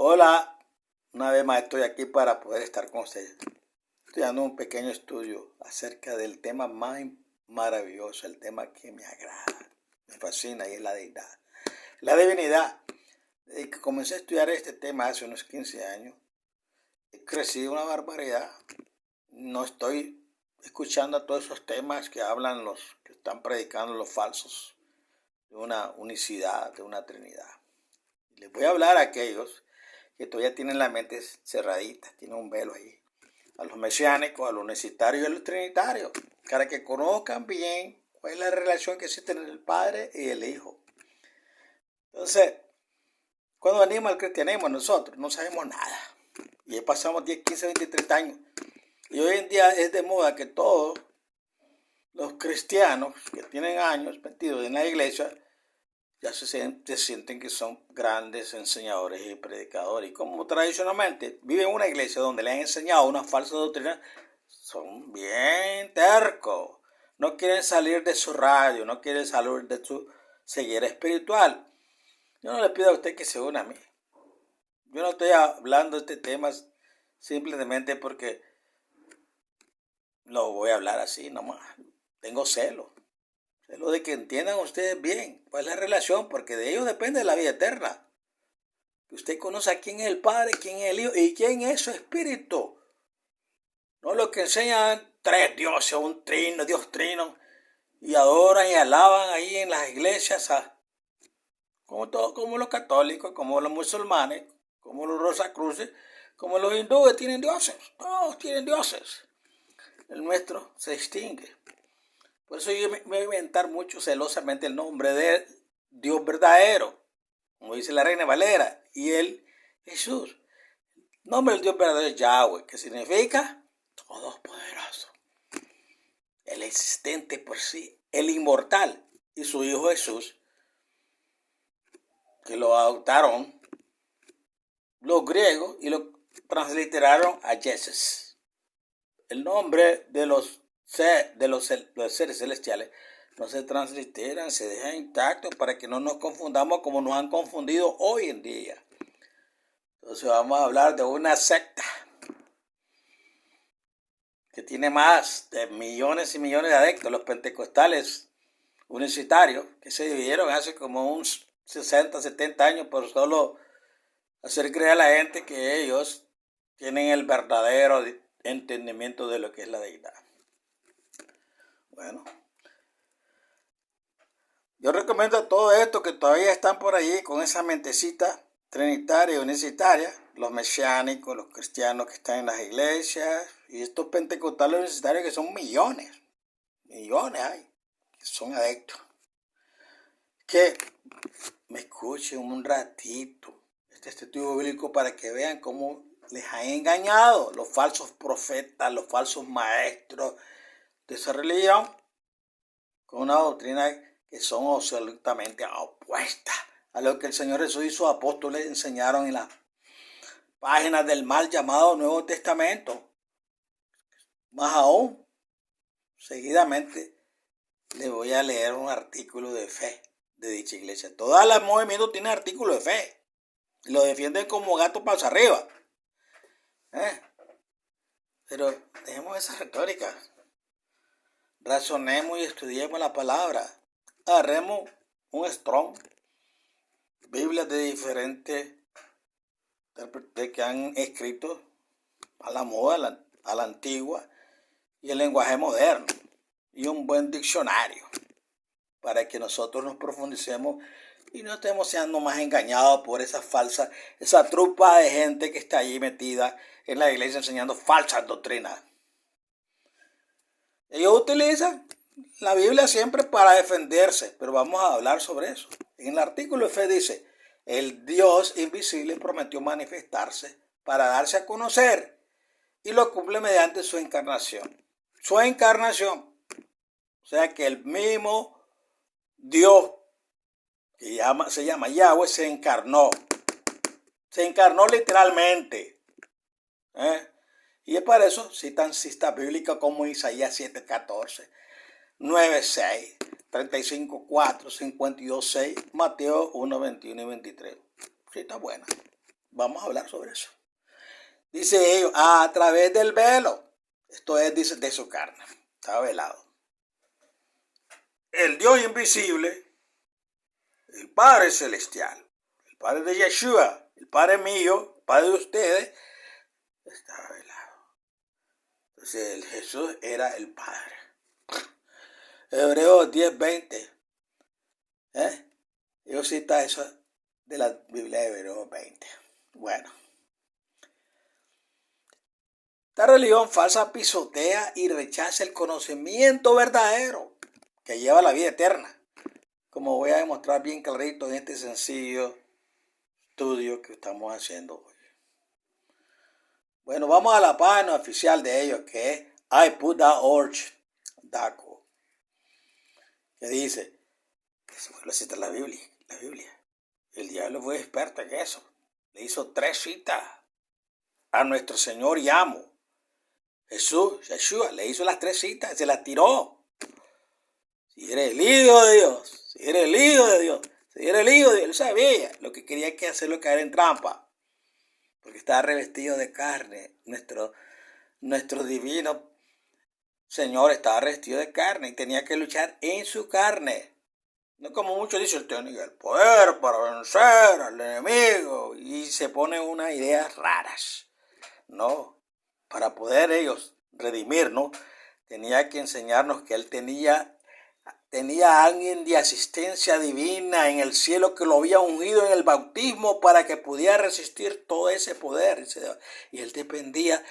Hola, una vez más estoy aquí para poder estar con ustedes. Estoy dando un pequeño estudio acerca del tema más maravilloso, el tema que me agrada, me fascina y es la deidad, la divinidad. Desde que comencé a estudiar este tema hace unos 15 años, he crecido una barbaridad. No estoy escuchando a todos esos temas que hablan los que están predicando los falsos de una unicidad, de una trinidad. Les voy a hablar a aquellos que todavía tienen la mente cerradita, tienen un velo ahí, a los mesiánicos, a los necesitarios y a los trinitarios, para que conozcan bien cuál es la relación que existe entre el Padre y el Hijo. Entonces, cuando venimos al cristianismo, nosotros no sabemos nada. Y ahí pasamos 10, 15, 20, 30 años. Y hoy en día es de moda que todos los cristianos que tienen años metidos en la iglesia ya se sienten que son grandes enseñadores y predicadores. Y como tradicionalmente viven en una iglesia donde le han enseñado una falsa doctrina, son bien tercos. No quieren salir de su radio, no quieren salir de su ceguera espiritual. Yo no le pido a usted que se una a mí. Yo no estoy hablando de este tema simplemente porque lo voy a hablar así nomás. Tengo celo. Celo de que entiendan ustedes bien cuál es la relación, porque de ellos depende la vida eterna. Que usted conozca quién es el Padre, quién es el Hijo y quién es su Espíritu. No lo que enseñan tres dioses, un trino, Dios trino, y adoran y alaban ahí en las iglesias, como los católicos, como los musulmanes, como los rosacruces, como los hindúes tienen dioses. Todos tienen dioses. El nuestro se extingue. Por eso yo me voy a inventar mucho celosamente el nombre de Dios verdadero, como dice la Reina Valera, y él, Jesús. El nombre del Dios verdadero es Yahweh, que significa todopoderoso, el existente por sí, el inmortal, y su Hijo Jesús, que lo adoptaron los griegos y lo transliteraron a Jesús. El nombre de los seres celestiales no se transliteran, se dejan intactos para que no nos confundamos como nos han confundido hoy en día. Entonces vamos a hablar de una secta que tiene más de millones y millones de adeptos, los pentecostales universitarios, que se dividieron hace como unos 60, 70 años por solo hacer creer a la gente que ellos tienen el verdadero entendimiento de lo que es la deidad. Bueno, yo recomiendo a todos estos que todavía están por allí con esa mentecita trinitaria y unicitaria, los mesiánicos, los cristianos que están en las iglesias y estos pentecostales unicitarios que son millones hay, que son adeptos, que me escuchen un ratito este estudio bíblico para que vean cómo les han engañado los falsos profetas, los falsos maestros de esa religión con una doctrina que son absolutamente opuestas a lo que el Señor Jesús y sus apóstoles enseñaron en las páginas del mal llamado Nuevo Testamento. Más aún, seguidamente les voy a leer un artículo de fe de dicha iglesia. Todas las movimientos tienen artículos de fe y lo defienden como gato para arriba. Pero dejemos esa retórica. Razonemos y estudiemos la palabra. Agarremos un Strong, Biblias de diferentes intérpretes que han escrito a la moda, a la antigua, y el lenguaje moderno, y un buen diccionario, para que nosotros nos profundicemos y no estemos siendo más engañados por esa trupa de gente que está allí metida en la iglesia enseñando falsas doctrinas. Ellos utilizan la Biblia siempre para defenderse, pero vamos a hablar sobre eso. En el artículo de fe dice, el Dios invisible prometió manifestarse para darse a conocer y lo cumple mediante su encarnación. Su encarnación. O sea que el mismo Dios que se llama Yahweh se encarnó. Se encarnó literalmente. Y es para eso citan citas bíblicas como Isaías 7:14, 9:6, 35:4, 52:6, Mateo 1:21 y 23. Cita buena. vamos a hablar sobre eso. Dice ellos, a través del velo. Esto es, dice, de su carne. Está velado. El Dios invisible, el Padre celestial, el Padre de Yeshua, el Padre mío, el Padre de ustedes, está velado. Entonces el Jesús era el Padre. Hebreos 10:20. Yo cita eso de la Biblia de Hebreos 20. Bueno. Esta religión falsa pisotea y rechaza el conocimiento verdadero que lleva a la vida eterna. Como voy a demostrar bien clarito en este sencillo estudio que estamos haciendo hoy. Bueno, vamos a la página oficial de ellos, que es iPut.org.co, que dice, lo cita la Biblia. El diablo fue experto en eso. Le hizo 3 citas a nuestro Señor y amo Jesús, Yeshua, le hizo las 3 citas, se las tiró. Si eres el Hijo de Dios, si eres el Hijo de Dios, si eres el Hijo de Dios, él sabía lo que quería que hacerlo caer en trampa, porque estaba revestido de carne. Nuestro divino Señor estaba revestido de carne y tenía que luchar en su carne. No como muchos dicen, él tenía el poder para vencer al enemigo y se ponen unas ideas raras. No, para poder ellos redimirnos, tenía que enseñarnos que él tenía a alguien de asistencia divina en el cielo que lo había ungido en el bautismo para que pudiera resistir todo ese poder. Y él dependía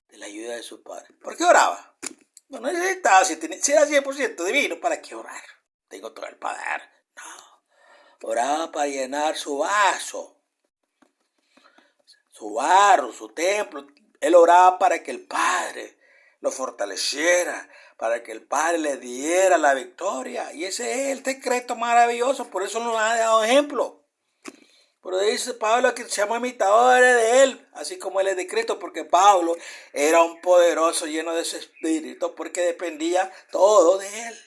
de la ayuda de su Padre. ¿Por qué oraba? No necesitaba, si era 100% divino, ¿para qué orar? Tengo todo el poder. No, oraba para llenar su vaso, su barro, su templo. Él oraba para que el Padre lo fortaleciera, para que el Padre le diera la victoria. Y ese es el secreto maravilloso, por eso nos ha dado ejemplo. Pero dice Pablo que se llama imitadores de él, así como él es de Cristo, porque Pablo era un poderoso lleno de ese espíritu, porque dependía todo de él.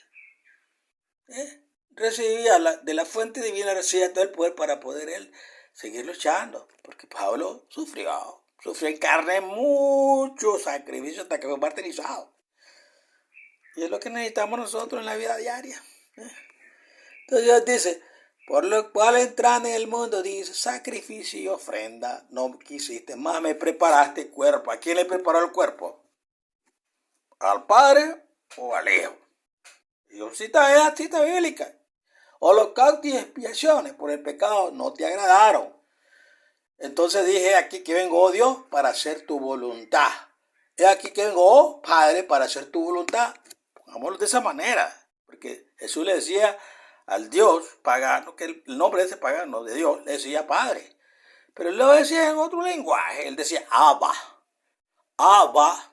Recibía de la fuente divina, recibía todo el poder para poder él seguir luchando, porque Pablo sufrió en carne mucho sacrificio hasta que fue martirizado. Y es lo que necesitamos nosotros en la vida diaria. Entonces Dios dice, por lo cual entrando en el mundo, dice, sacrificio y ofrenda no quisiste, más me preparaste cuerpo. ¿A quién le preparó el cuerpo? ¿Al Padre o al Hijo? Y yo cita bíblica. Holocausto y expiaciones por el pecado no te agradaron. Entonces dije, aquí que vengo, oh Dios, para hacer tu voluntad. He aquí que vengo, oh Padre, para hacer tu voluntad. Pongámoslo de esa manera. Porque Jesús le decía al Dios pagano, que el nombre de ese pagano de Dios, le decía Padre. Pero él lo decía en otro lenguaje. Él decía Abba. Abba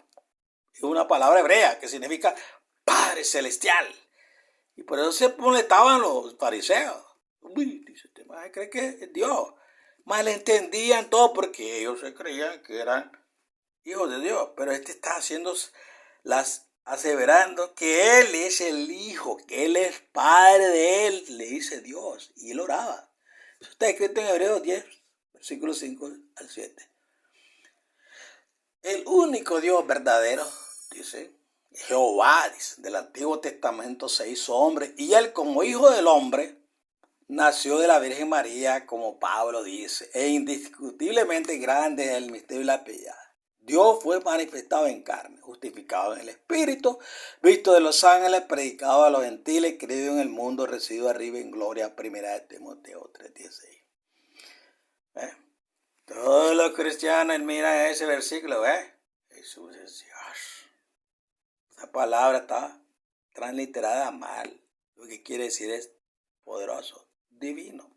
es una palabra hebrea que significa Padre Celestial. Y por eso se molestaban los fariseos. Uy, dice, este man cree que es Dios. Malentendían todo porque ellos se creían que eran hijos de Dios. Pero está aseverando que Él es el Hijo, que Él es Padre de Él, le dice Dios. Y Él oraba. Eso está escrito en Hebreos 10, versículos 5 al 7. El único Dios verdadero, dice, Jehová, dice, del Antiguo Testamento se hizo hombre. Y Él como Hijo del Hombre nació de la Virgen María, como Pablo dice, e indiscutiblemente grande es el misterio de la piedad. Dios fue manifestado en carne, justificado en el Espíritu, visto de los ángeles, predicado a los gentiles, creído en el mundo, recibido arriba en gloria. Primera de Timoteo 3:16. Todos los cristianos miran ese versículo, Jesús es Dios. Esa palabra está transliterada mal. Lo que quiere decir es poderoso, divino.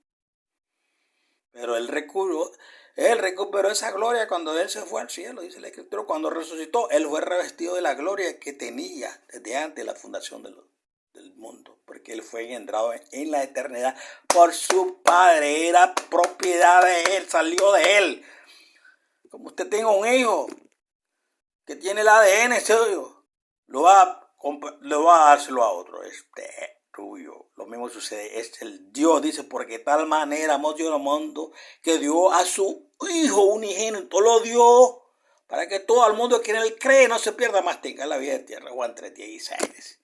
Pero él recuperó esa gloria cuando él se fue al cielo, dice la Escritura. Cuando resucitó, él fue revestido de la gloria que tenía desde antes de la fundación del mundo, porque él fue engendrado en la eternidad por su Padre. Era propiedad de él, salió de él. Como usted tenga un hijo que tiene el ADN suyo, lo va a dárselo a otro. Tuyo. Lo mismo sucede, es el Dios, dice, porque de tal manera amó Dios al mundo que dio a su Hijo unigénito lo dio para que todo el mundo que en él cree no se pierda, más tenga la vida de tierra. Juan 3:16.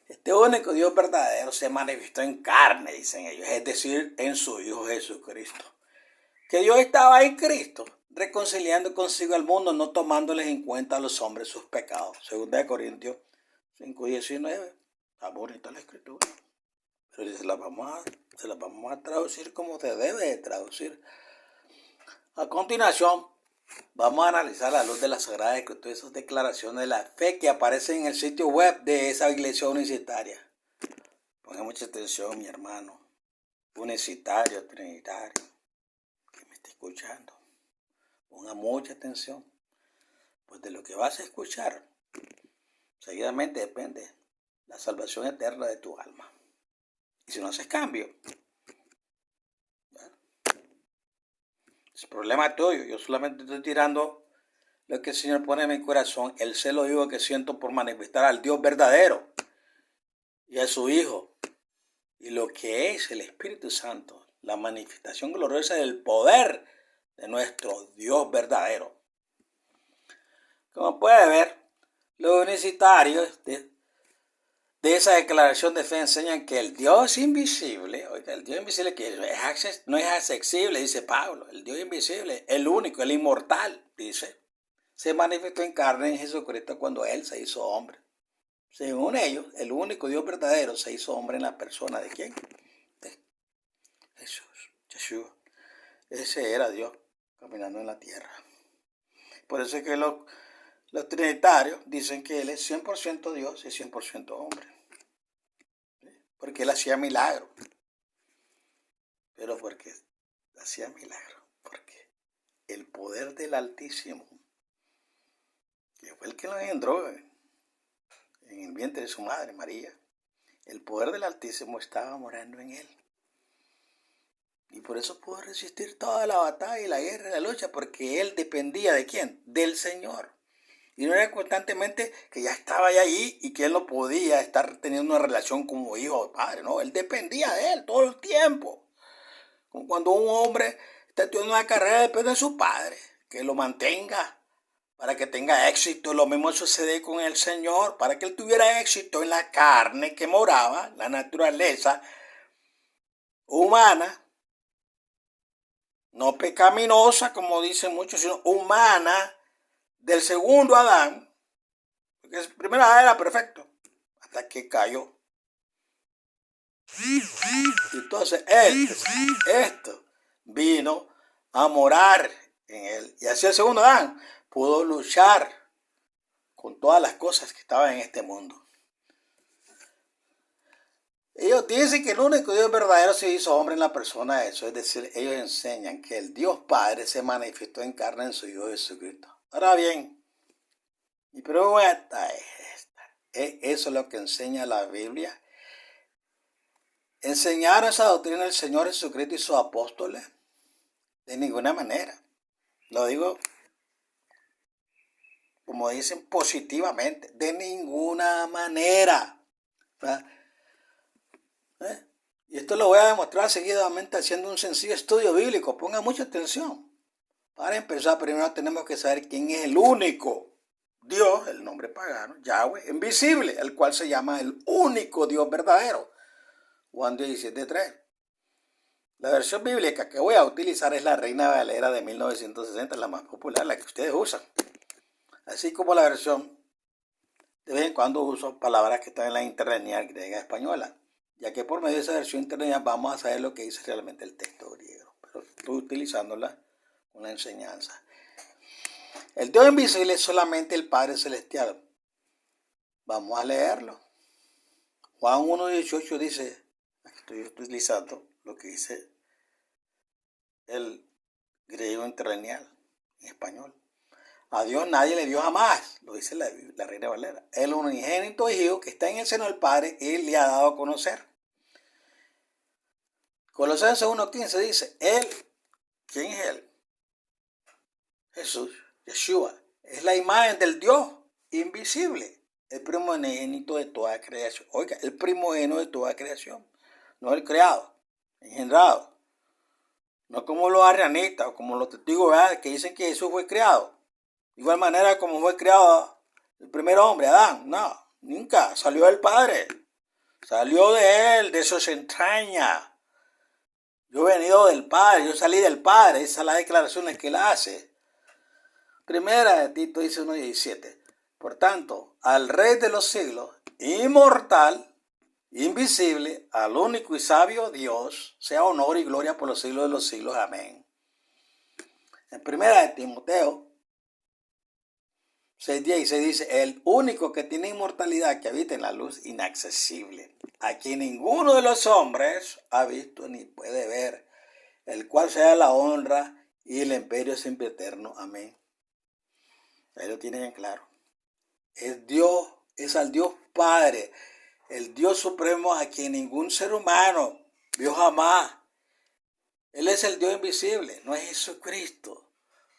Este único Dios verdadero se manifestó en carne, dicen ellos, es decir, en su Hijo Jesucristo. Que Dios estaba en Cristo, reconciliando consigo al mundo, no tomándoles en cuenta a los hombres sus pecados. 2 Corintios 5:19. Está bonita la escritura. Pero se la vamos a traducir como se debe de traducir. A continuación, vamos a analizar a la luz de la Sagrada Escritura esas declaraciones de la fe que aparecen en el sitio web de esa iglesia unicitaria. Ponga mucha atención, mi hermano, unicitario, trinitario, que me está escuchando. Ponga mucha atención, pues de lo que vas a escuchar, seguidamente depende la salvación eterna de tu alma. Y si no haces cambio, es problema tuyo. Yo solamente estoy tirando lo que el Señor pone en mi corazón, el celo vivo que siento por manifestar al Dios verdadero y a su Hijo, y lo que es el Espíritu Santo, la manifestación gloriosa del poder de nuestro Dios verdadero. Como puede ver, los unicitarios de esa declaración de fe enseñan que el Dios invisible, oiga, el Dios invisible que no es accesible, dice Pablo, el Dios invisible, el único, el inmortal, dice, se manifestó en carne en Jesucristo cuando Él se hizo hombre. Según ellos, el único Dios verdadero se hizo hombre en la persona ¿de quién? De Jesús, Yeshua. Ese era Dios caminando en la tierra. Por eso es que los trinitarios dicen que Él es 100% Dios y 100% hombre. Porque Él hacía milagros. Pero porque hacía milagros. Porque el poder del Altísimo, que fue el que lo engendró en el vientre de su madre, María, el poder del Altísimo estaba morando en Él. Y por eso pudo resistir toda la batalla y la guerra y la lucha, porque Él dependía ¿de quién? Del Señor. Y no era constantemente que ya estaba allí y que Él no podía estar teniendo una relación como hijo o padre. No, Él dependía de Él todo el tiempo. Como cuando un hombre está estudiando una carrera, depende de su padre, que lo mantenga para que tenga éxito. Lo mismo sucede con el Señor, para que Él tuviera éxito en la carne que moraba, la naturaleza humana, no pecaminosa, como dicen muchos, sino humana, del segundo Adán, porque el primer Adán era perfecto, hasta que cayó. Entonces esto vino a morar en él. Y así el segundo Adán pudo luchar con todas las cosas que estaban en este mundo. Ellos dicen que el único Dios verdadero se hizo hombre en la persona de eso. Es decir, ellos enseñan que el Dios Padre se manifestó en carne en su Hijo Jesucristo. Ahora bien, mi pregunta es esta. ¿Eso es lo que enseña la Biblia? ¿Enseñaron esa doctrina el Señor Jesucristo y sus apóstoles? De ninguna manera. Lo digo, como dicen, positivamente. De ninguna manera. Y esto lo voy a demostrar seguidamente haciendo un sencillo estudio bíblico. Pongan mucha atención. Para empezar, primero tenemos que saber quién es el único Dios, el nombre pagano, Yahweh, invisible, el cual se llama el único Dios verdadero. Juan 17:3. La versión bíblica que voy a utilizar es la Reina Valera de 1960, la más popular, la que ustedes usan. Así como la versión, de vez en cuando uso palabras que están en la interlineal griega española, ya que por medio de esa versión interlineal vamos a saber lo que dice realmente el texto griego. Pero estoy utilizándola con la enseñanza. El Dios invisible es solamente el Padre Celestial. Vamos a leerlo. Juan 1:18 dice, aquí estoy utilizando lo que dice el griego interlineal en español. A Dios nadie le dio jamás, lo dice la Reina Valera. El unigénito Hijo que está en el seno del Padre, Él le ha dado a conocer. Colosenses 1:15 dice, Él, ¿quién es Él? Jesús, Yeshua, es la imagen del Dios invisible, el primogénito de toda creación. Oiga, el primogénito de toda creación, no el creado, engendrado. No como los arrianistas o como los testigos que dicen que Jesús fue creado. De igual manera como fue creado el primer hombre, Adán. No, nunca. Salió del Padre. Salió de él, de sus entrañas. Yo he venido del Padre, yo salí del Padre. Esas son las declaraciones que él hace. Primera de Tito dice 1:17. Por tanto, al Rey de los siglos, inmortal, invisible, al único y sabio Dios, sea honor y gloria por los siglos de los siglos. Amén. En primera de Timoteo 6:16 dice, el único que tiene inmortalidad, que habita en la luz inaccesible, a quien ninguno de los hombres ha visto ni puede ver, el cual sea la honra y el imperio siempre eterno. Amén. Ahí lo tienen en claro. Es Dios, es al Dios Padre, el Dios supremo a quien ningún ser humano vio jamás. Él es el Dios invisible, no es Jesucristo.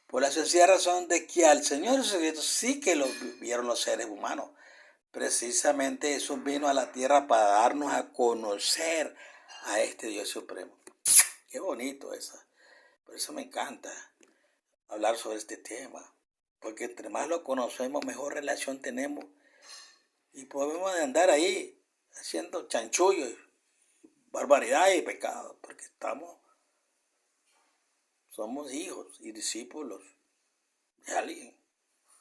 Por la sencilla razón de que al Señor Jesucristo sí que lo vieron los seres humanos. Precisamente Jesús vino a la tierra para darnos a conocer a este Dios supremo. Qué bonito eso. Por eso me encanta hablar sobre este tema. Porque entre más lo conocemos, mejor relación tenemos. Y podemos andar ahí haciendo chanchullos, barbaridades y pecados. Porque somos hijos y discípulos de alguien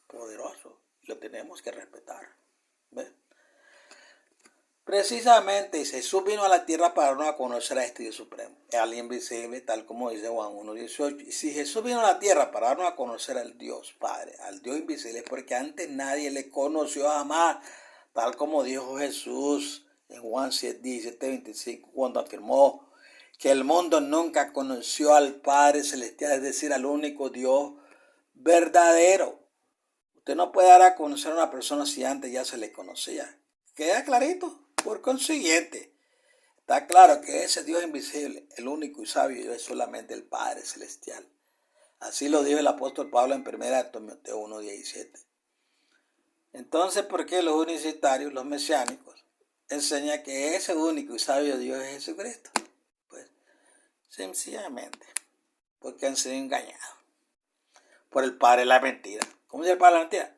poderoso. Lo tenemos que respetar. ¿Ves? Precisamente Jesús vino a la tierra para darnos a conocer a este Dios supremo, al invisible, tal como dice Juan 1:18. Y si Jesús vino a la tierra para darnos a conocer al Dios Padre, al Dios invisible, es porque antes nadie le conoció jamás, tal como dijo Jesús en Juan 17:25, cuando afirmó que el mundo nunca conoció al Padre Celestial, es decir, al único Dios verdadero. Usted no puede dar a conocer a una persona si antes ya se le conocía. ¿Queda clarito? Por consiguiente, está claro que ese Dios invisible, el único y sabio, es solamente el Padre Celestial. Así lo dijo el apóstol Pablo en 1 Timoteo 1:17. Entonces, ¿por qué los unicitarios, los mesiánicos, enseñan que ese único y sabio Dios es Jesucristo? Pues, sencillamente, porque han sido engañados por el padre de la mentira. ¿Cómo se llama el padre de la mentira?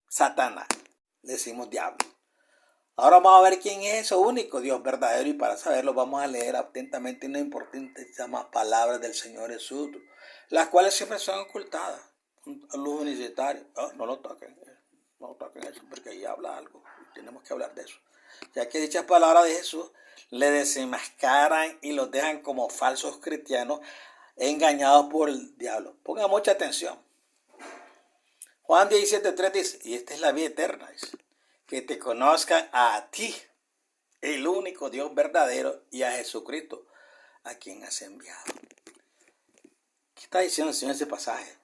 Satanás. Le decimos diablo. Ahora vamos a ver quién es ese único Dios verdadero, y para saberlo vamos a leer atentamente una importante palabras del Señor Jesús, las cuales siempre son ocultadas a los unicitarios. No lo toquen eso, porque ahí habla algo, tenemos que hablar de eso. Ya que dichas palabras de Jesús le desenmascaran y los dejan como falsos cristianos engañados por el diablo. Pongan mucha atención. Juan 17:3 dice, y esta es la vida eterna, dice, que te conozcan a ti, el único Dios verdadero, y a Jesucristo, a quien has enviado. ¿Qué está diciendo el Señor en ese pasaje?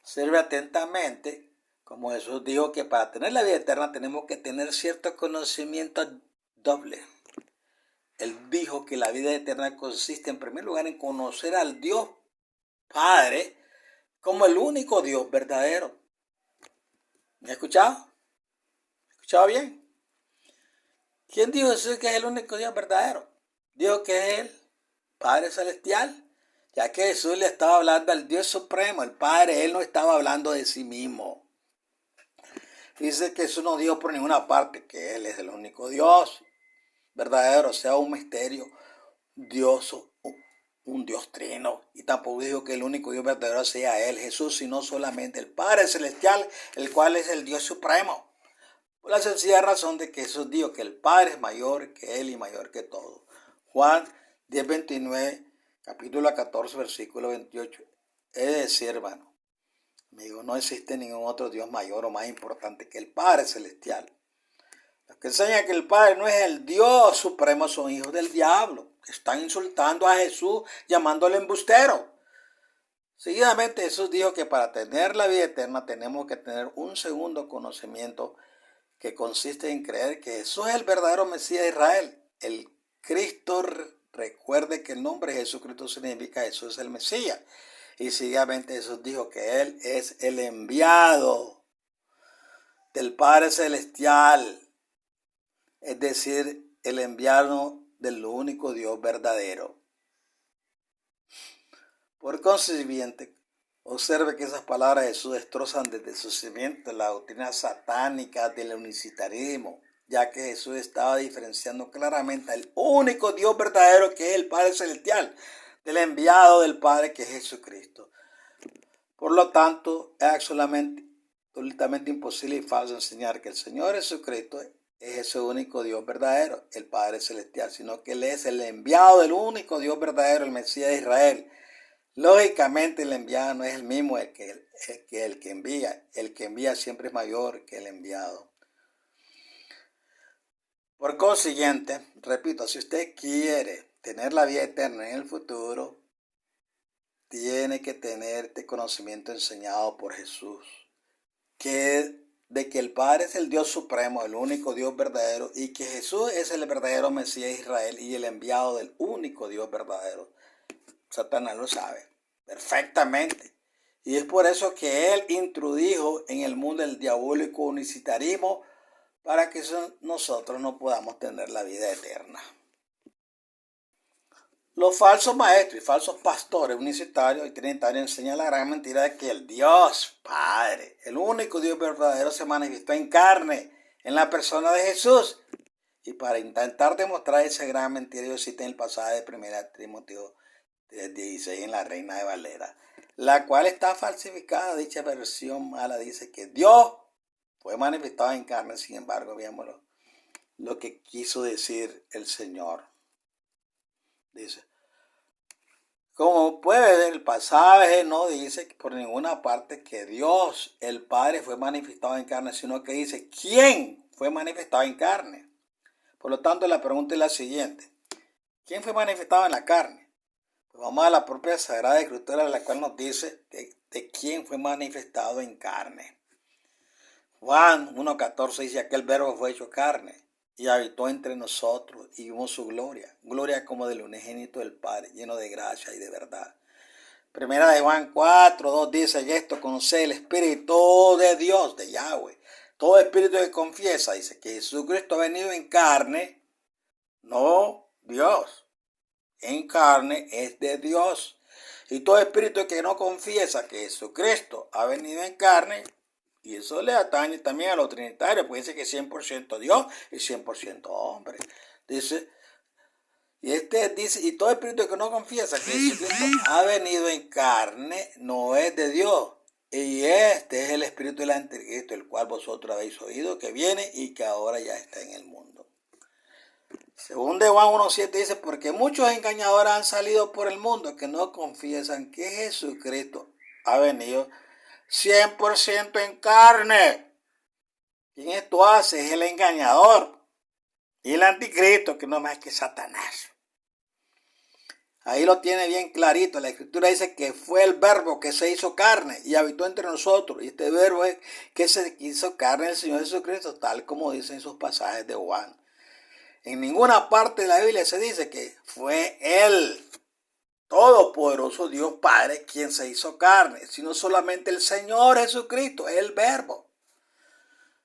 Observe atentamente, como Jesús dijo que para tener la vida eterna tenemos que tener cierto conocimiento doble. Él dijo que la vida eterna consiste en primer lugar en conocer al Dios Padre como el único Dios verdadero. ¿Me ha escuchado? ¿Escuchado bien? ¿Quién dijo Jesús que es el único Dios verdadero? Dijo que es el Padre Celestial, ya que Jesús le estaba hablando al Dios Supremo, el Padre. Él no estaba hablando de sí mismo. Dice que Jesús no dijo por ninguna parte que Él es el único Dios verdadero, o sea, un misterio, Dios, un Dios trino. Y tampoco dijo que el único Dios verdadero sea Él, Jesús, sino solamente el Padre Celestial, el cual es el Dios Supremo. Por la sencilla razón de que Jesús dijo que el Padre es mayor que Él y mayor que todo. Juan 10:29, capítulo 14, versículo 28. Es decir, hermano, amigo, no existe ningún otro Dios mayor o más importante que el Padre Celestial. Los que enseñan que el Padre no es el Dios supremo son hijos del diablo, que están insultando a Jesús, llamándole embustero. Seguidamente Jesús dijo que para tener la vida eterna tenemos que tener un segundo conocimiento, que consiste en creer que Jesús es el verdadero Mesías de Israel, el Cristo. Recuerde que el nombre de Jesucristo significa Jesús es el Mesías. Y seguidamente Jesús dijo que Él es el enviado del Padre Celestial, es decir, el enviado del único Dios verdadero. Por consiguiente, observe que esas palabras de Jesús destrozan desde su cimiento la doctrina satánica del unicitarismo, ya que Jesús estaba diferenciando claramente al único Dios verdadero, que es el Padre Celestial, del enviado del Padre, que es Jesucristo. Por lo tanto, es absolutamente imposible y falso enseñar que el Señor Jesucristo es ese único Dios verdadero, el Padre Celestial, sino que Él es el enviado del único Dios verdadero, el Mesías de Israel. Lógicamente, el enviado no es el mismo que el que envía. El que envía siempre es mayor que el enviado. Por consiguiente, repito, si usted quiere tener la vida eterna en el futuro, tiene que tener este conocimiento enseñado por Jesús, de que el Padre es el Dios supremo, el único Dios verdadero, y que Jesús es el verdadero Mesías de Israel y el enviado del único Dios verdadero. Satanás lo sabe perfectamente. Y es por eso que él introdujo en el mundo el diabólico unicitarismo, para que nosotros no podamos tener la vida eterna. Los falsos maestros y falsos pastores unicitarios y trinitarios enseñan la gran mentira de que el Dios Padre, el único Dios verdadero, se manifestó en carne en la persona de Jesús. Y para intentar demostrar esa gran mentira, ellos citan el pasaje de 1 Timoteo 3:16 en la Reina de Valera, la cual está falsificada. Dicha versión mala dice que Dios fue manifestado en carne. Sin embargo, veamos lo que quiso decir el Señor. Dice, como puede ver, el pasaje no dice por ninguna parte que Dios, el Padre, fue manifestado en carne, sino que dice quién fue manifestado en carne. Por lo tanto, la pregunta es la siguiente: ¿quién fue manifestado en la carne? Pues vamos a la propia Sagrada Escritura, la cual nos dice de quién fue manifestado en carne. Juan 1:14 dice: aquel verbo fue hecho carne y habitó entre nosotros y vimos su gloria, gloria como del unigénito del Padre, lleno de gracia y de verdad. Primera de Juan 4:2 dice: y esto conoce el Espíritu de Dios, de Yahweh. Todo espíritu que confiesa, dice, que Jesucristo ha venido en carne, no Dios, en carne es de Dios. Y todo espíritu que no confiesa que Jesucristo ha venido en carne, y eso le atañe también a los trinitarios, pues dice que 100% Dios y 100% hombre. Dice, y todo espíritu que no confiesa que Jesucristo ha venido en carne no es de Dios. Y este es el espíritu del anticristo, el cual vosotros habéis oído que viene y que ahora ya está en el mundo. Según de Juan 1:7 dice: porque muchos engañadores han salido por el mundo que no confiesan que Jesucristo ha venido 100% en carne. ¿Quién esto hace? Es el engañador y el anticristo, que no más que Satanás. Ahí lo tiene bien clarito. La Escritura dice que fue el verbo que se hizo carne y habitó entre nosotros. Y este verbo es que se hizo carne el Señor Jesucristo, tal como dicen sus pasajes de Juan. En ninguna parte de la Biblia se dice que fue el todopoderoso Dios Padre quien se hizo carne, sino solamente el Señor Jesucristo, el verbo.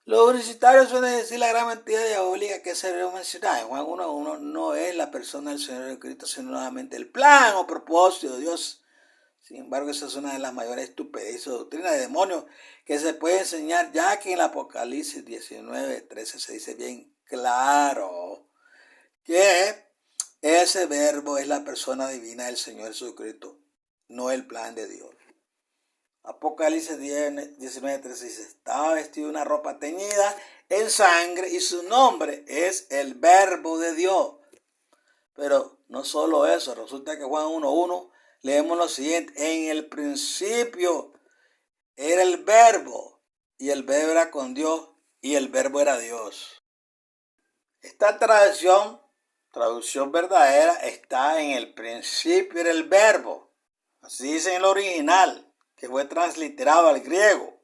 Los universitarios suelen decir la gran mentira diabólica que se debe mencionar. En Juan 1:1 no es la persona del Señor Jesucristo, sino solamente el plan o propósito de Dios. Sin embargo, esa es una de las mayores estupideces o doctrinas de demonios que se puede enseñar, ya que en el Apocalipsis 19:13 se dice bien claro que ese verbo es la persona divina del Señor Jesucristo, no el plan de Dios. Apocalipsis 19:13 dice: estaba vestido de una ropa teñida en sangre y su nombre es el verbo de Dios. Pero no solo eso, resulta que Juan 1:1 leemos lo siguiente: en el principio era el verbo y el verbo era con Dios y el verbo era Dios. Esta traducción verdadera está: en el principio era el verbo. Así dice en el original, que fue transliterado al griego,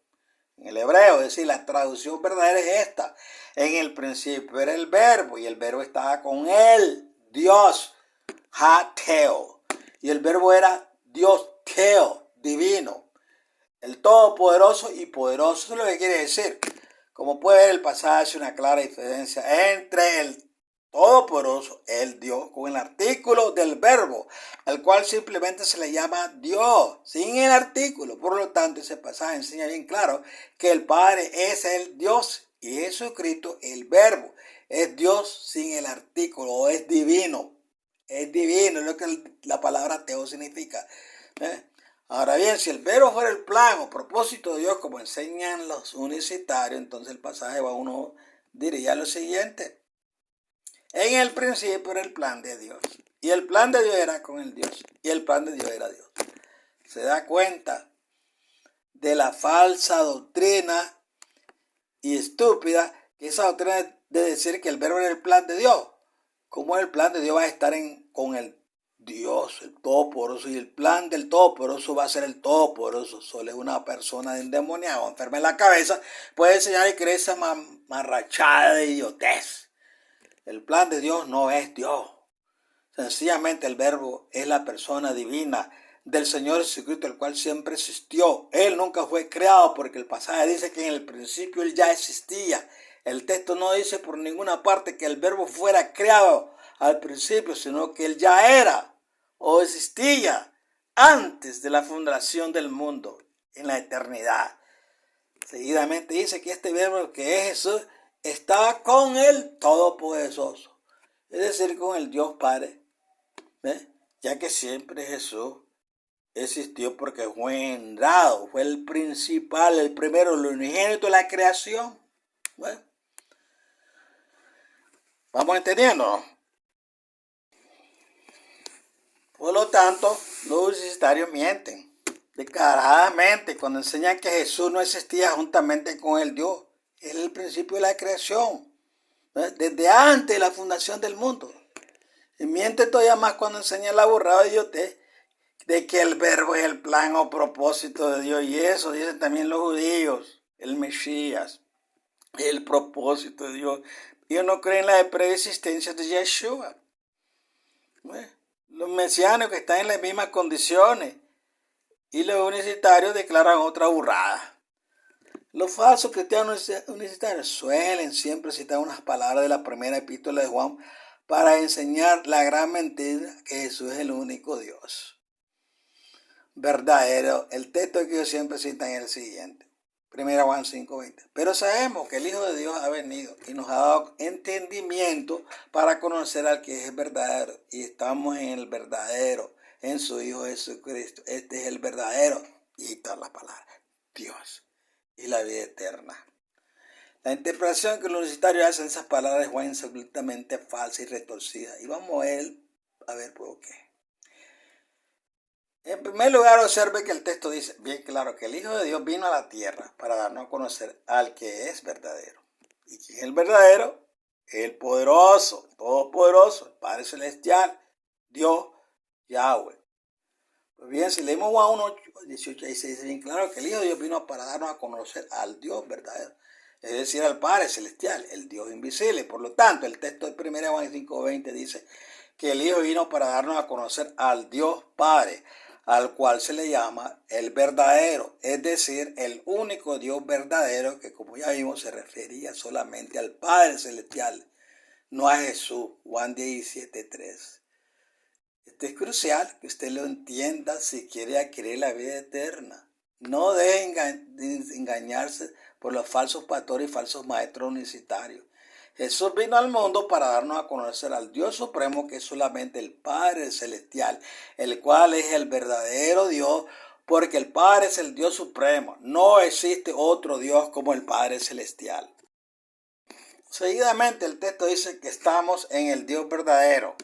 en el hebreo. Es decir, la traducción verdadera es esta: en el principio era el verbo y el verbo estaba con él, Dios, ha-teo. Y el verbo era Dios, teo, divino, el todopoderoso y poderoso. Eso es lo que quiere decir. Como puede ver, el pasaje hace una clara diferencia entre el todopoderoso, el Dios, con el artículo del verbo, al cual simplemente se le llama Dios, sin el artículo. Por lo tanto, ese pasaje enseña bien claro que el Padre es el Dios y Jesucristo el verbo. Es Dios sin el artículo, o es divino. Es divino, es lo que la palabra Teos significa. Ahora bien, si el verbo fuera el plan o propósito de Dios, como enseñan los unicitarios, entonces el pasaje uno diría lo siguiente. En el principio era el plan de Dios. Y el plan de Dios era con el Dios. Y el plan de Dios era Dios. Se da cuenta de la falsa doctrina y estúpida que esa doctrina de decir que el verbo era el plan de Dios. ¿Cómo el plan de Dios va a estar con el Dios, el Todopoderoso? Y el plan del Todopoderoso va a ser el Todopoderoso. Solo es una persona endemoniada o enferma en la cabeza puede enseñar y creer esa marrachada de idiotez. El plan de Dios no es Dios. Sencillamente el verbo es la persona divina del Señor Jesucristo, el cual siempre existió. Él nunca fue creado porque el pasaje dice que en el principio Él ya existía. El texto no dice por ninguna parte que el verbo fuera creado al principio, sino que Él ya era o existía antes de la fundación del mundo, en la eternidad. Seguidamente dice que este verbo que es Jesús estaba con el Todopoderoso, es decir, con el Dios Padre, ya que siempre Jesús existió porque fue engendrado, fue el principal, el primero, el unigénito de la creación. Bueno, vamos entendiendo, ¿no? Por lo tanto, los universitarios mienten descaradamente cuando enseñan que Jesús no existía juntamente con el Dios. Es el principio de la creación, desde antes de la fundación del mundo. Y miente todavía más cuando enseña la burrada de idiotez de que el verbo es el plan o propósito de Dios. Y eso dicen también los judíos, el Mesías, el propósito de Dios. Ellos no creen en la preexistencia de Yeshua. Los mesiánicos que están en las mismas condiciones y los unicitarios declaran otra burrada. Los falsos cristianos unicitarios suelen siempre citar unas palabras de la primera epístola de Juan para enseñar la gran mentira que Jesús es el único Dios verdadero. El texto que ellos siempre citan es el siguiente. 1 Juan 5:20. Pero sabemos que el Hijo de Dios ha venido y nos ha dado entendimiento para conocer al que es verdadero. Y estamos en el verdadero, en su Hijo Jesucristo. Este es el verdadero. Y está la palabra, Dios y la vida eterna. La interpretación que los universitarios hacen de esas palabras es absolutamente falsa y retorcida. Y vamos a ver por qué. En primer lugar, observe que el texto dice bien claro que el Hijo de Dios vino a la tierra para darnos a conocer al que es verdadero. ¿Y quién es el verdadero? El poderoso, todopoderoso, el Padre Celestial, Dios, Yahweh. Pues bien, si leemos Juan 1, 18, ahí se dice bien claro que el Hijo de Dios vino para darnos a conocer al Dios verdadero. Es decir, al Padre Celestial, el Dios invisible. Por lo tanto, el texto de 1 Juan 5:20 dice que el Hijo vino para darnos a conocer al Dios Padre, al cual se le llama el verdadero, es decir, el único Dios verdadero, que como ya vimos se refería solamente al Padre Celestial, no a Jesús. Juan 17:3. Esto es crucial que usted lo entienda si quiere adquirir la vida eterna. No deje engañarse por los falsos pastores y falsos maestros unicitarios. Jesús vino al mundo para darnos a conocer al Dios Supremo, que es solamente el Padre Celestial, el cual es el verdadero Dios, porque el Padre es el Dios Supremo. No existe otro Dios como el Padre Celestial. Seguidamente el texto dice que estamos en el Dios verdadero,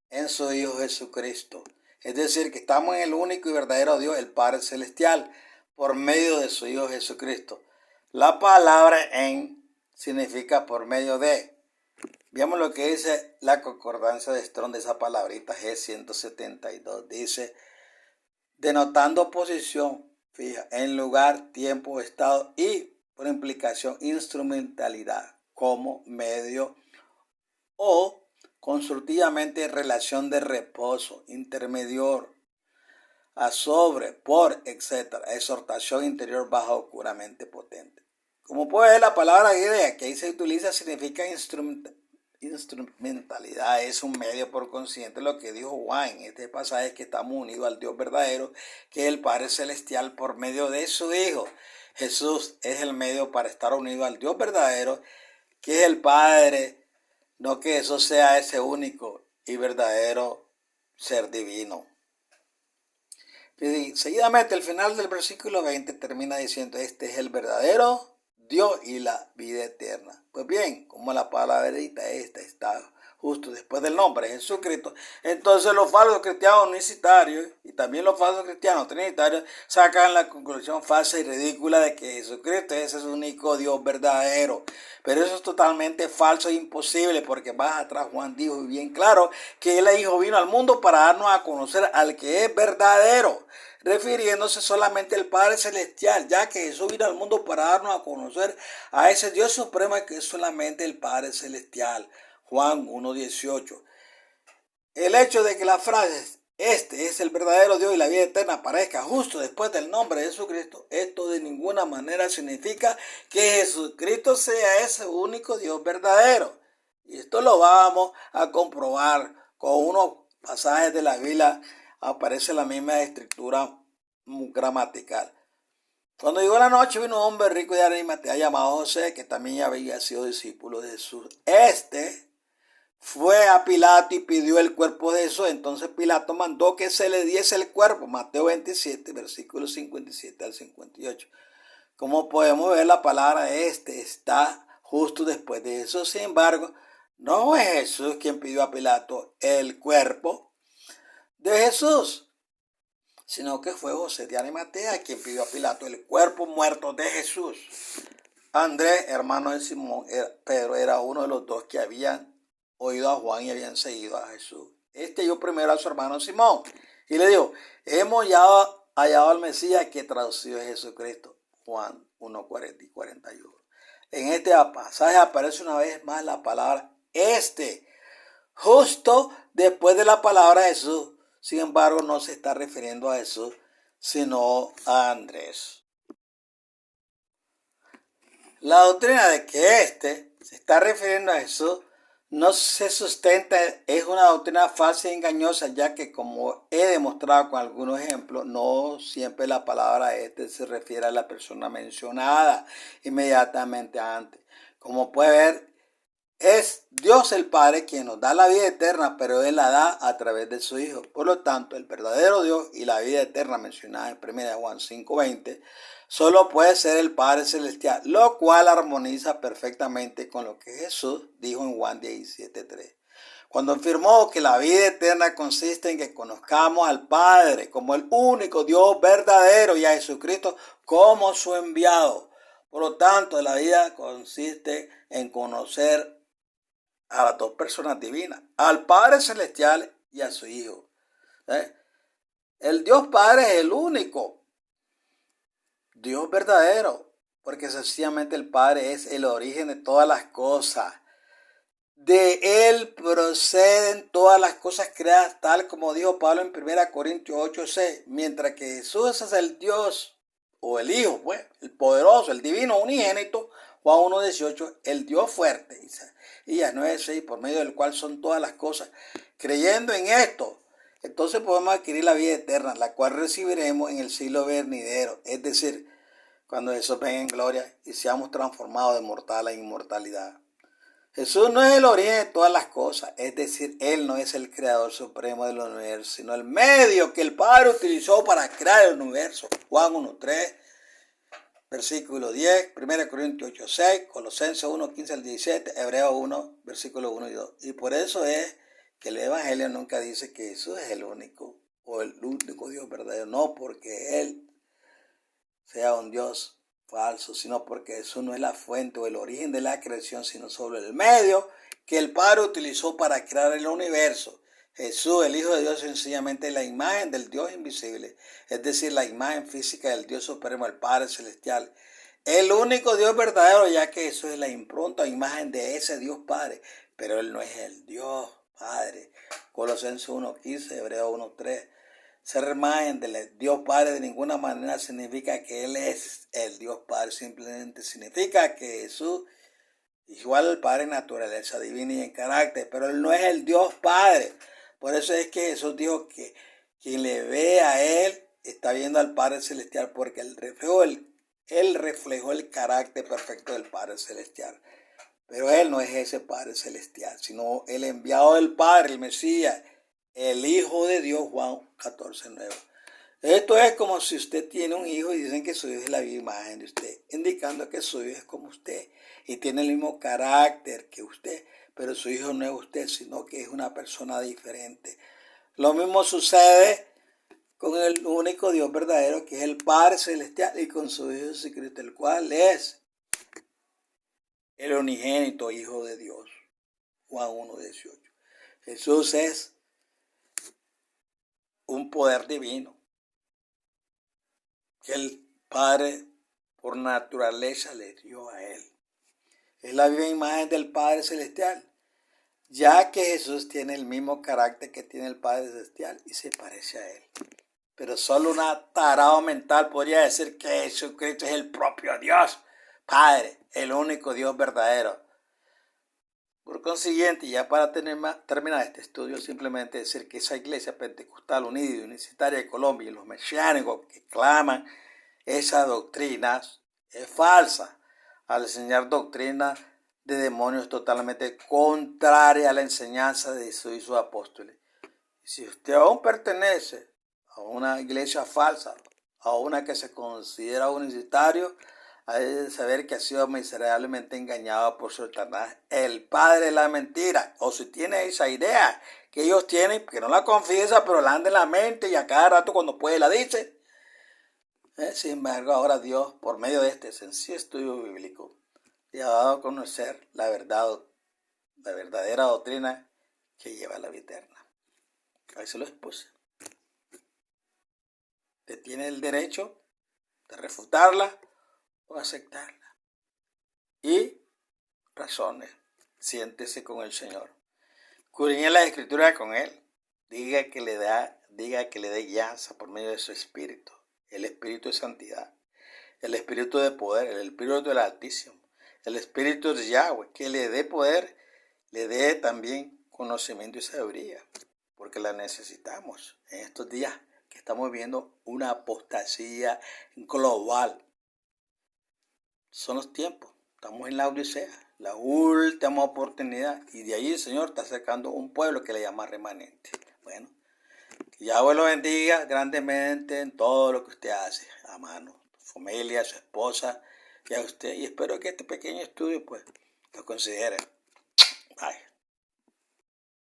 en su Hijo Jesucristo. Es decir, que estamos en el único y verdadero Dios, el Padre Celestial, por medio de su Hijo Jesucristo. La palabra en significa por medio de. Veamos lo que dice la concordancia de Strong de esa palabrita G172. Dice, denotando posición fija en lugar, tiempo, estado y, por implicación, instrumentalidad como medio o constructivamente relación de reposo, intermedior, a sobre, por, etc. Exhortación interior baja oscuramente potente. Como puede ver, la palabra idea que ahí se utiliza significa instrumentalidad, es un medio por consiguiente. Lo que dijo Juan en este pasaje es que estamos unidos al Dios verdadero, que es el Padre Celestial, por medio de su Hijo. Jesús es el medio para estar unido al Dios verdadero, que es el Padre, no que eso sea ese único y verdadero ser divino. Y seguidamente el final del versículo 20 termina diciendo: este es el verdadero Dios y la vida eterna. Pues bien, como la palabrita esta está justo después del nombre de Jesucristo, entonces los falsos cristianos unicitarios y también los falsos cristianos trinitarios sacan la conclusión falsa y ridícula de que Jesucristo es el único Dios verdadero. Pero eso es totalmente falso e imposible, porque más atrás Juan dijo bien claro que el Hijo vino al mundo para darnos a conocer al que es verdadero, refiriéndose solamente al Padre Celestial, ya que Jesús vino al mundo para darnos a conocer a ese Dios supremo que es solamente el Padre Celestial. Juan 1:18. El hecho de que la frase "este es el verdadero Dios y la vida eterna" aparezca justo después del nombre de Jesucristo, esto de ninguna manera significa que Jesucristo sea ese único Dios verdadero. Y esto lo vamos a comprobar con unos pasajes de la Biblia. Aparece la misma estructura gramatical. Cuando llegó la noche, vino un hombre rico de Arimatea llamado José, que también había sido discípulo de Jesús. Fue a Pilato y pidió el cuerpo de Jesús. Entonces Pilato mandó que se le diese el cuerpo. Mateo 27, versículos 57 al 58. Como podemos ver, la palabra está justo después de eso. Sin embargo, no es Jesús quien pidió a Pilato el cuerpo de Jesús, sino que fue José de Arimatea quien pidió a Pilato el cuerpo muerto de Jesús. Andrés, hermano de Simón, Pedro, era uno de los dos que habían oído a Juan y habían seguido a Jesús. Halló primero a su hermano Simón y le dijo: hemos hallado al Mesías, que traducido es Jesucristo. Juan 1:40 y 41. En este pasaje aparece una vez más la palabra justo después de la palabra Jesús. Sin embargo, no se está refiriendo a Jesús, sino a Andrés. La doctrina de que se está refiriendo a Jesús no se sustenta, es una doctrina falsa y engañosa, ya que, como he demostrado con algunos ejemplos, no siempre la palabra se refiere a la persona mencionada inmediatamente antes. Como puede ver, es Dios el Padre quien nos da la vida eterna, pero Él la da a través de su Hijo. Por lo tanto, el verdadero Dios y la vida eterna mencionada en 1 Juan 5:20 solo puede ser el Padre Celestial, lo cual armoniza perfectamente con lo que Jesús dijo en Juan 17:3. Cuando afirmó que la vida eterna consiste en que conozcamos al Padre como el único Dios verdadero y a Jesucristo como su enviado. Por lo tanto, la vida consiste en conocer a las dos personas divinas, al Padre Celestial y a su Hijo. El Dios Padre es el único Dios verdadero, porque sencillamente el Padre es el origen de todas las cosas. De Él proceden todas las cosas creadas, tal como dijo Pablo en 1 Corintios 8:6, mientras que Jesús es el Dios, o el Hijo, pues, el poderoso, el divino unigénito. Juan 1:18, el Dios fuerte, y ya 9:6, por medio del cual son todas las cosas. Creyendo en esto, entonces podemos adquirir la vida eterna, la cual recibiremos en el siglo venidero, es decir, cuando Jesús venga en gloria y seamos transformados de mortal a inmortalidad. Jesús no es el origen de todas las cosas, es decir, Él no es el creador supremo del universo, sino el medio que el Padre utilizó para crear el universo. Juan 1:3, versículo 10, 1 Corintios 8:6, Colosenses 1:15 al 17, Hebreos 1, versículo 1 y 2. Y por eso es que el Evangelio nunca dice que Jesús es el único o el único Dios verdadero, no porque Él sea un Dios falso, sino porque Jesús no es la fuente o el origen de la creación, sino solo el medio que el Padre utilizó para crear el universo. Jesús, el Hijo de Dios, es sencillamente la imagen del Dios invisible, es decir, la imagen física del Dios supremo, el Padre Celestial. El único Dios verdadero, ya que Jesús es la impronta o imagen de ese Dios Padre, pero Él no es el Dios Padre. Colosenses 1:15, Hebreos 1:3. Ser imagen del Dios Padre de ninguna manera significa que Él es el Dios Padre, simplemente significa que Jesús igual al Padre en naturaleza divina y en carácter, pero Él no es el Dios Padre. Por eso es que Jesús dijo que quien le ve a Él está viendo al Padre Celestial, porque Él reflejó el carácter perfecto del Padre Celestial. Pero Él no es ese Padre Celestial, sino el enviado del Padre, el Mesías, el Hijo de Dios, Juan 14:9. Esto es como si usted tiene un hijo y dicen que su hijo es la misma imagen de usted, indicando que su hijo es como usted y tiene el mismo carácter que usted, pero su hijo no es usted, sino que es una persona diferente. Lo mismo sucede con el único Dios verdadero, que es el Padre Celestial, y con su Hijo Jesucristo, el cual es el unigénito Hijo de Dios. Juan 1:18. Jesús es un poder divino que el Padre por naturaleza le dio a Él. Es la viva imagen del Padre Celestial, ya que Jesús tiene el mismo carácter que tiene el Padre Celestial y se parece a Él. Pero solo un tarado mental podría decir que Jesucristo es el propio Dios Padre, el único Dios verdadero. Por consiguiente, ya para terminar este estudio, simplemente decir que esa iglesia pentecostal unida y unicitaria de Colombia y los mesiánicos que claman esas doctrinas es falsa, al enseñar doctrinas de demonios totalmente contraria a la enseñanza de Jesús y sus apóstoles. Si usted aún pertenece a una iglesia falsa, a una que se considera unicitario, hay de saber que ha sido miserablemente engañado por Satanás, el padre de la mentira. O si tiene esa idea que ellos tienen, que no la confiesa, pero la anda en la mente y a cada rato cuando puede la dice. Sin embargo, ahora Dios, por medio de este sencillo estudio bíblico, le ha dado a conocer la verdadera doctrina que lleva a la vida eterna. Ahí se lo expuse. Usted tiene el derecho de refutarla o aceptarla. Y razones, siéntese con el Señor. Escudriñe la Escritura con Él. Diga que le dé guianza por medio de su Espíritu. El Espíritu de santidad, el Espíritu de poder, el Espíritu del Altísimo, el Espíritu de Yahweh, que le dé poder, le dé también conocimiento y sabiduría, porque la necesitamos en estos días que estamos viendo una apostasía global. Son los tiempos, estamos en la Odisea, la última oportunidad, y de ahí el Señor está sacando un pueblo que le llama remanente. Bueno, que Yahweh lo bendiga grandemente en todo lo que usted hace, a mano, su familia, su esposa y a usted, y espero que este pequeño estudio pues lo considere. Bye.